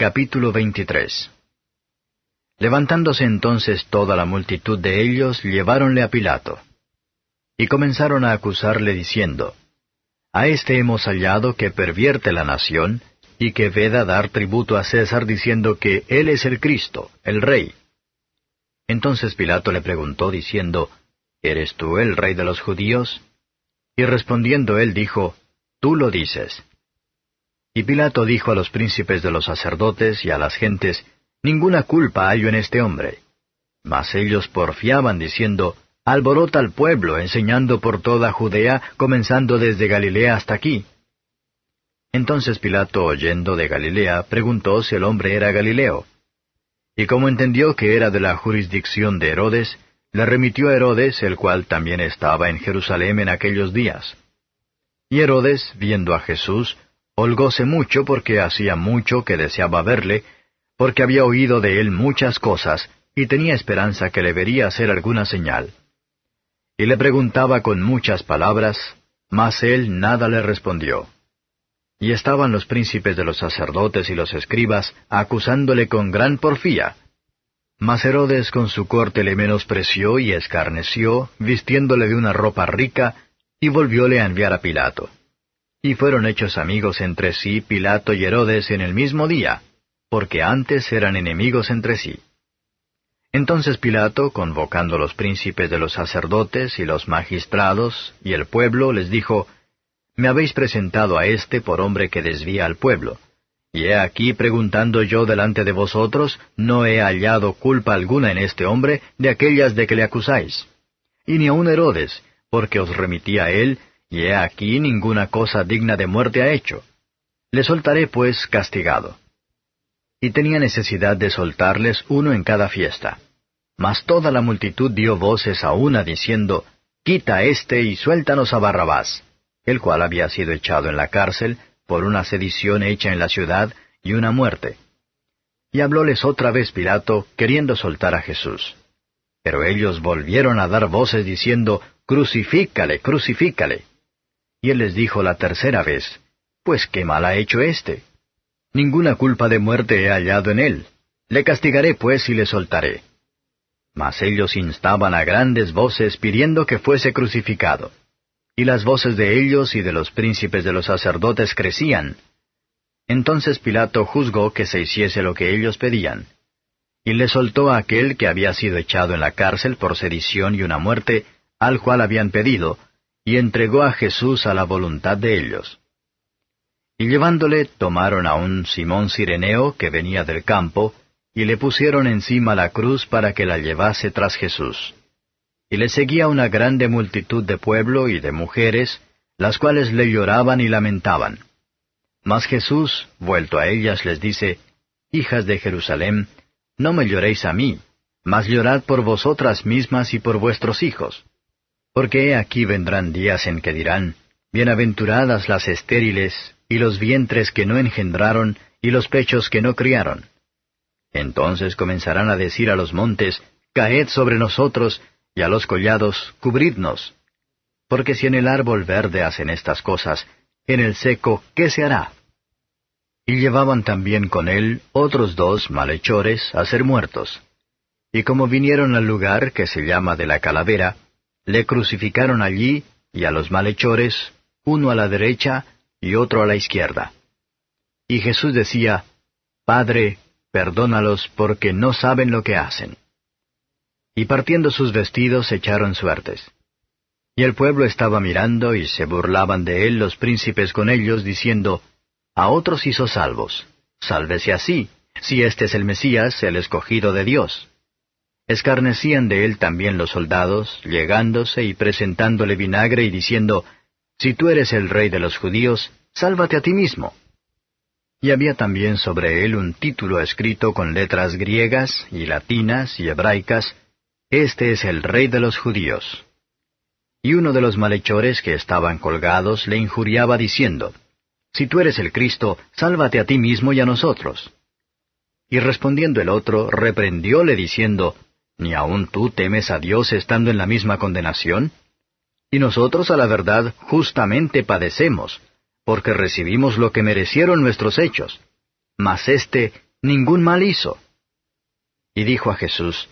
Capítulo 23. Levantándose entonces toda la multitud de ellos, lleváronle a Pilato. Y comenzaron a acusarle diciendo, A éste hemos hallado que pervierte la nación, y que veda dar tributo a César diciendo que él es el Cristo, el Rey. Entonces Pilato le preguntó diciendo, ¿Eres tú el Rey de los judíos? Y respondiendo él dijo, Tú lo dices. Y Pilato dijo a los príncipes de los sacerdotes y a las gentes, Ninguna culpa hallo en este hombre. Mas ellos porfiaban diciendo, Alborota al pueblo, enseñando por toda Judea, comenzando desde Galilea hasta aquí. Entonces Pilato, oyendo de Galilea, preguntó si el hombre era Galileo. Y como entendió que era de la jurisdicción de Herodes, le remitió a Herodes, el cual también estaba en Jerusalén en aquellos días. Y Herodes, viendo a Jesús, holgóse mucho porque hacía mucho que deseaba verle, porque había oído de él muchas cosas, y tenía esperanza que le vería hacer alguna señal. Y le preguntaba con muchas palabras, mas él nada le respondió. Y estaban los príncipes de los sacerdotes y los escribas acusándole con gran porfía. Mas Herodes con su corte le menospreció y escarneció, vistiéndole de una ropa rica, y volvióle a enviar a Pilato. Y fueron hechos amigos entre sí Pilato y Herodes en el mismo día, porque antes eran enemigos entre sí. Entonces Pilato, convocando los príncipes de los sacerdotes y los magistrados y el pueblo, les dijo, Me habéis presentado a éste por hombre que desvía al pueblo. Y he aquí preguntando yo delante de vosotros, no he hallado culpa alguna en este hombre de aquellas de que le acusáis. Y ni aun Herodes, porque os remití a él, y he aquí ninguna cosa digna de muerte ha hecho. Le soltaré pues castigado. Y tenía necesidad de soltarles uno en cada fiesta. Mas toda la multitud dio voces a una diciendo, Quita a éste y suéltanos a Barrabás, el cual había sido echado en la cárcel por una sedición hecha en la ciudad y una muerte. Y hablóles otra vez Pilato, queriendo soltar a Jesús. Pero ellos volvieron a dar voces diciendo, Crucifícale, crucifícale. Y él les dijo la tercera vez, Pues qué mal ha hecho éste. Ninguna culpa de muerte he hallado en él. Le castigaré pues y le soltaré. Mas ellos instaban a grandes voces pidiendo que fuese crucificado. Y las voces de ellos y de los príncipes de los sacerdotes crecían. Entonces Pilato juzgó que se hiciese lo que ellos pedían. Y le soltó a aquel que había sido echado en la cárcel por sedición y una muerte, al cual habían pedido, y entregó a Jesús a la voluntad de ellos. Y llevándole, tomaron a un Simón Cireneo que venía del campo, y le pusieron encima la cruz para que la llevase tras Jesús. Y le seguía una grande multitud de pueblo y de mujeres, las cuales le lloraban y lamentaban. Mas Jesús, vuelto a ellas, les dice, Hijas de Jerusalén, no me lloréis a mí, mas llorad por vosotras mismas y por vuestros hijos. Porque he aquí vendrán días en que dirán, Bienaventuradas las estériles, y los vientres que no engendraron, y los pechos que no criaron. Entonces comenzarán a decir a los montes, Caed sobre nosotros, y a los collados, cubridnos. Porque si en el árbol verde hacen estas cosas, en el seco, ¿qué se hará? Y llevaban también con él otros 2 malhechores a ser muertos. Y como vinieron al lugar que se llama de la Calavera, le crucificaron allí, y a los malhechores, uno a la derecha y otro a la izquierda. Y Jesús decía, Padre, perdónalos porque no saben lo que hacen. Y partiendo sus vestidos echaron suertes. Y el pueblo estaba mirando y se burlaban de él los príncipes con ellos, diciendo, A otros hizo salvos, sálvese así, si este es el Mesías, el escogido de Dios. Escarnecían de él también los soldados, llegándose y presentándole vinagre y diciendo, Si tú eres el rey de los judíos, sálvate a ti mismo. Y había también sobre él un título escrito con letras griegas y latinas y hebraicas, Este es el rey de los judíos. Y uno de los malhechores que estaban colgados le injuriaba diciendo, Si tú eres el Cristo, sálvate a ti mismo y a nosotros. Y respondiendo el otro, reprendióle diciendo, ¿Ni aun tú temes a Dios estando en la misma condenación? Y nosotros a la verdad justamente padecemos, porque recibimos lo que merecieron nuestros hechos. Mas éste, ningún mal hizo. Y dijo a Jesús,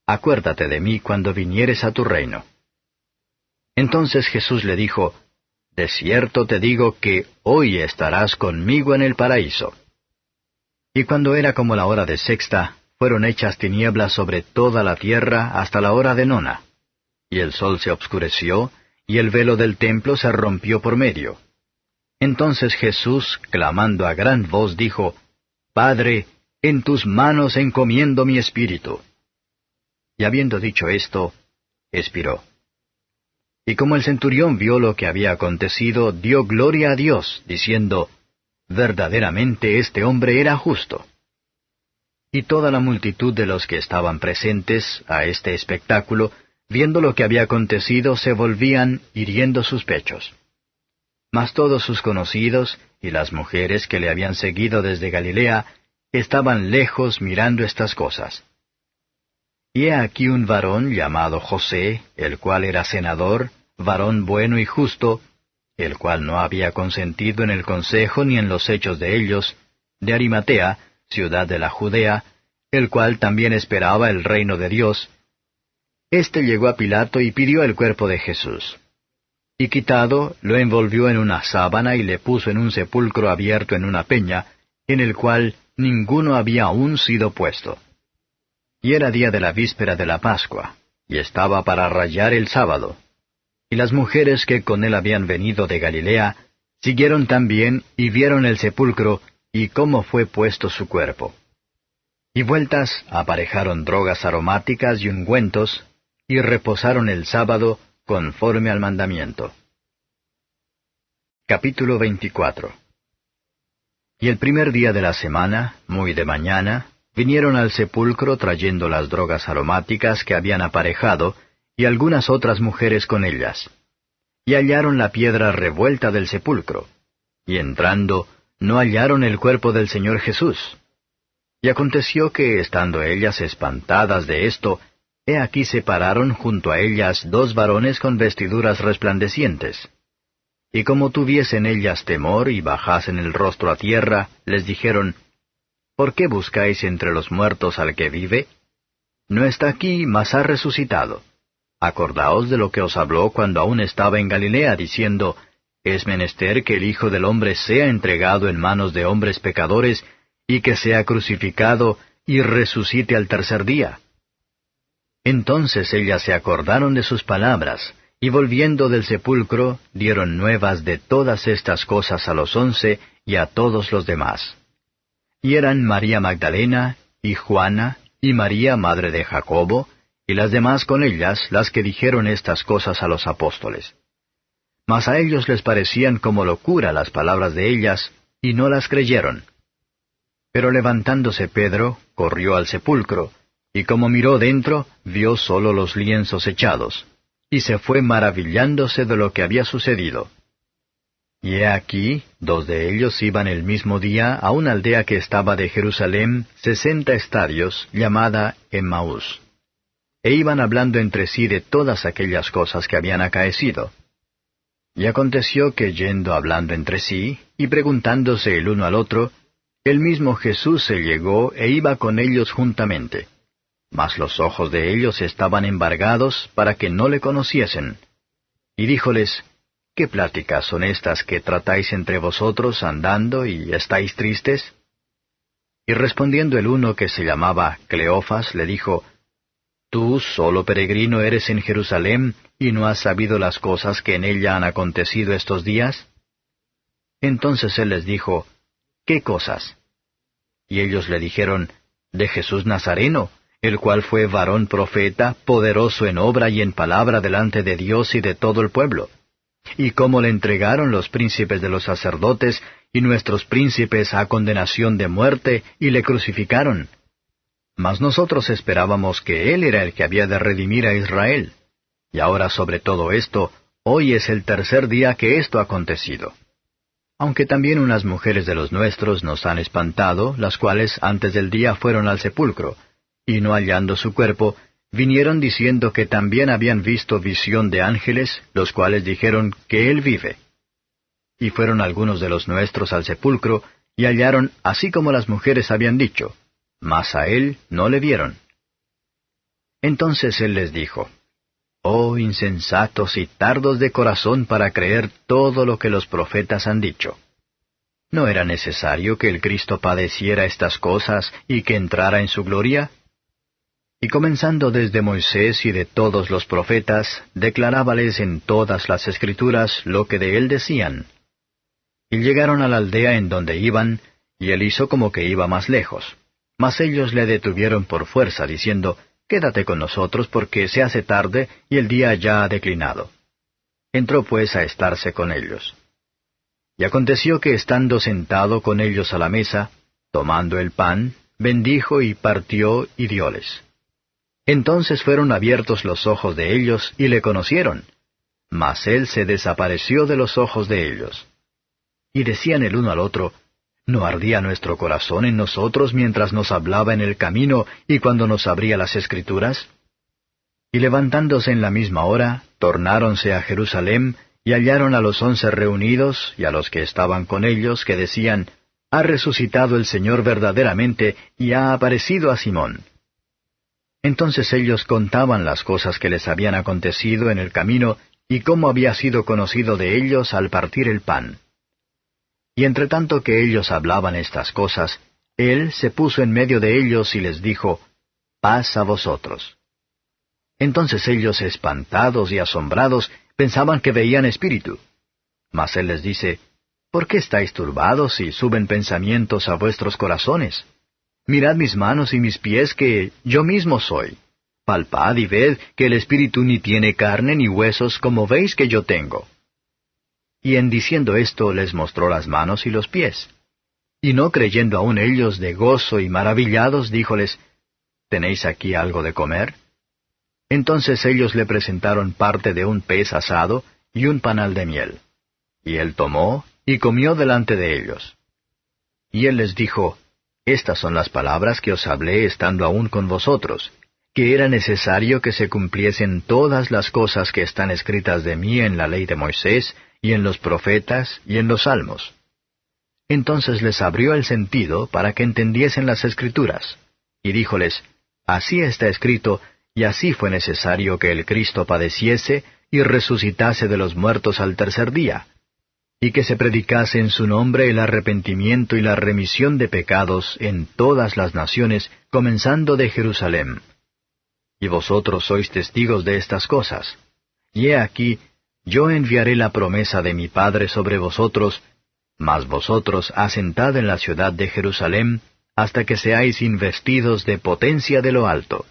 Acuérdate de mí cuando vinieres a tu reino. Entonces Jesús le dijo, De cierto te digo que hoy estarás conmigo en el paraíso. Y cuando era como la hora de sexta, fueron hechas tinieblas sobre toda la tierra hasta la hora de nona. Y el sol se obscureció, y el velo del templo se rompió por medio. Entonces Jesús, clamando a gran voz, dijo, Padre, en tus manos encomiendo mi espíritu. Y habiendo dicho esto, expiró. Y como el centurión vio lo que había acontecido, dio gloria a Dios, diciendo, Verdaderamente este hombre era justo. Y toda la multitud de los que estaban presentes a este espectáculo, viendo lo que había acontecido, se volvían hiriendo sus pechos. Mas todos sus conocidos y las mujeres que le habían seguido desde Galilea estaban lejos mirando estas cosas. Y he aquí un varón llamado José, el cual era senador, varón bueno y justo, el cual no había consentido en el consejo ni en los hechos de ellos, de Arimatea, ciudad de la Judea, el cual también esperaba el reino de Dios. Este llegó a Pilato y pidió el cuerpo de Jesús. Y quitado, lo envolvió en una sábana y le puso en un sepulcro abierto en una peña, en el cual ninguno había aún sido puesto. Y era día de la víspera de la Pascua, y estaba para rayar el sábado. Y las mujeres que con él habían venido de Galilea, siguieron también y vieron el sepulcro, y cómo fue puesto su cuerpo. Y vueltas aparejaron drogas aromáticas y ungüentos, y reposaron el sábado conforme al mandamiento. Capítulo 24. Y el primer día de la semana, muy de mañana, vinieron al sepulcro trayendo las drogas aromáticas que habían aparejado, y algunas otras mujeres con ellas. Y hallaron la piedra revuelta del sepulcro, y entrando, no hallaron el cuerpo del Señor Jesús. Y aconteció que, estando ellas espantadas de esto, he aquí se pararon junto a ellas dos varones con vestiduras resplandecientes. Y como tuviesen ellas temor y bajasen el rostro a tierra, les dijeron, ¿Por qué buscáis entre los muertos al que vive? No está aquí, mas ha resucitado. Acordaos de lo que os habló cuando aún estaba en Galilea, diciendo, Es menester que el Hijo del Hombre sea entregado en manos de hombres pecadores, y que sea crucificado, y resucite al tercer día. Entonces ellas se acordaron de sus palabras, y volviendo del sepulcro, dieron nuevas de todas estas cosas a los 11 y a todos los demás. Y eran María Magdalena, y Juana, y María, madre de Jacobo, y las demás con ellas, las que dijeron estas cosas a los apóstoles. Mas a ellos les parecían como locura las palabras de ellas, y no las creyeron. Pero levantándose Pedro, corrió al sepulcro, y como miró dentro, vio sólo los lienzos echados, y se fue maravillándose de lo que había sucedido. Y he aquí, dos de ellos iban el mismo día a una aldea que estaba de Jerusalén 60 estadios, llamada Emmaús. E iban hablando entre sí de todas aquellas cosas que habían acaecido. Y aconteció que yendo hablando entre sí, y preguntándose el uno al otro, el mismo Jesús se llegó e iba con ellos juntamente. Mas los ojos de ellos estaban embargados para que no le conociesen. Y díjoles, ¿Qué pláticas son estas que tratáis entre vosotros andando y estáis tristes? Y respondiendo el uno que se llamaba Cleofas, le dijo, ¿Tú solo peregrino eres en Jerusalén y no has sabido las cosas que en ella han acontecido estos días? Entonces él les dijo, ¿Qué cosas? Y ellos le dijeron, de Jesús Nazareno, el cual fue varón profeta, poderoso en obra y en palabra delante de Dios y de todo el pueblo. Y cómo le entregaron los príncipes de los sacerdotes y nuestros príncipes a condenación de muerte y le crucificaron. Mas nosotros esperábamos que él era el que había de redimir a Israel. Y ahora sobre todo esto, hoy es el tercer día que esto ha acontecido. Aunque también unas mujeres de los nuestros nos han espantado, las cuales antes del día fueron al sepulcro, y no hallando su cuerpo, vinieron diciendo que también habían visto visión de ángeles, los cuales dijeron que él vive. Y fueron algunos de los nuestros al sepulcro, y hallaron así como las mujeres habían dicho, mas a él no le vieron. Entonces él les dijo, Oh insensatos y tardos de corazón para creer todo lo que los profetas han dicho. ¿No era necesario que el Cristo padeciera estas cosas y que entrara en su gloria? Y comenzando desde Moisés y de todos los profetas, declarábales en todas las Escrituras lo que de él decían. Y llegaron a la aldea en donde iban, y él hizo como que iba más lejos. Mas ellos le detuvieron por fuerza, diciendo, Quédate con nosotros, porque se hace tarde, y el día ya ha declinado. Entró pues a estarse con ellos. Y aconteció que estando sentado con ellos a la mesa, tomando el pan, bendijo y partió y dióles. Entonces fueron abiertos los ojos de ellos, y le conocieron. Mas él se desapareció de los ojos de ellos. Y decían el uno al otro, ¿No ardía nuestro corazón en nosotros mientras nos hablaba en el camino y cuando nos abría las Escrituras? Y levantándose en la misma hora, tornáronse a Jerusalén, y hallaron a los 11 reunidos, y a los que estaban con ellos, que decían, Ha resucitado el Señor verdaderamente, y ha aparecido a Simón. Entonces ellos contaban las cosas que les habían acontecido en el camino, y cómo había sido conocido de ellos al partir el pan. Y entre tanto que ellos hablaban estas cosas, él se puso en medio de ellos y les dijo, Paz a vosotros. Entonces ellos, espantados y asombrados, pensaban que veían espíritu. Mas él les dice, ¿Por qué estáis turbados y suben pensamientos a vuestros corazones? Mirad mis manos y mis pies, que yo mismo soy. Palpad y ved que el espíritu ni tiene carne ni huesos, como veis que yo tengo. Y en diciendo esto les mostró las manos y los pies. Y no creyendo aún ellos de gozo y maravillados, díjoles, ¿Tenéis aquí algo de comer? Entonces ellos le presentaron parte de un pez asado y un panal de miel. Y él tomó y comió delante de ellos. Y él les dijo, Estas son las palabras que os hablé estando aún con vosotros, que era necesario que se cumpliesen todas las cosas que están escritas de mí en la ley de Moisés, y en los profetas, y en los salmos. Entonces les abrió el sentido para que entendiesen las Escrituras, y díjoles, Así está escrito, y así fue necesario que el Cristo padeciese, y resucitase de los muertos al tercer día, y que se predicase en su nombre el arrepentimiento y la remisión de pecados en todas las naciones, comenzando de Jerusalén. Y vosotros sois testigos de estas cosas. Y he aquí, yo enviaré la promesa de mi Padre sobre vosotros, mas vosotros asentad en la ciudad de Jerusalén, hasta que seáis investidos de potencia de lo alto.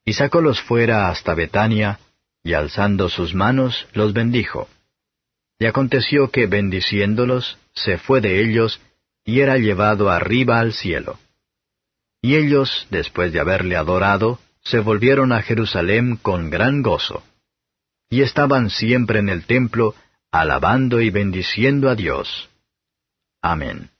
Y sacólos fuera hasta Betania, y alzando sus manos, los bendijo. Y aconteció que, bendiciéndolos, se fue de ellos, y era llevado arriba al cielo. Y ellos, después de haberle adorado, se volvieron a Jerusalén con gran gozo. Y estaban siempre en el templo, alabando y bendiciendo a Dios. Amén.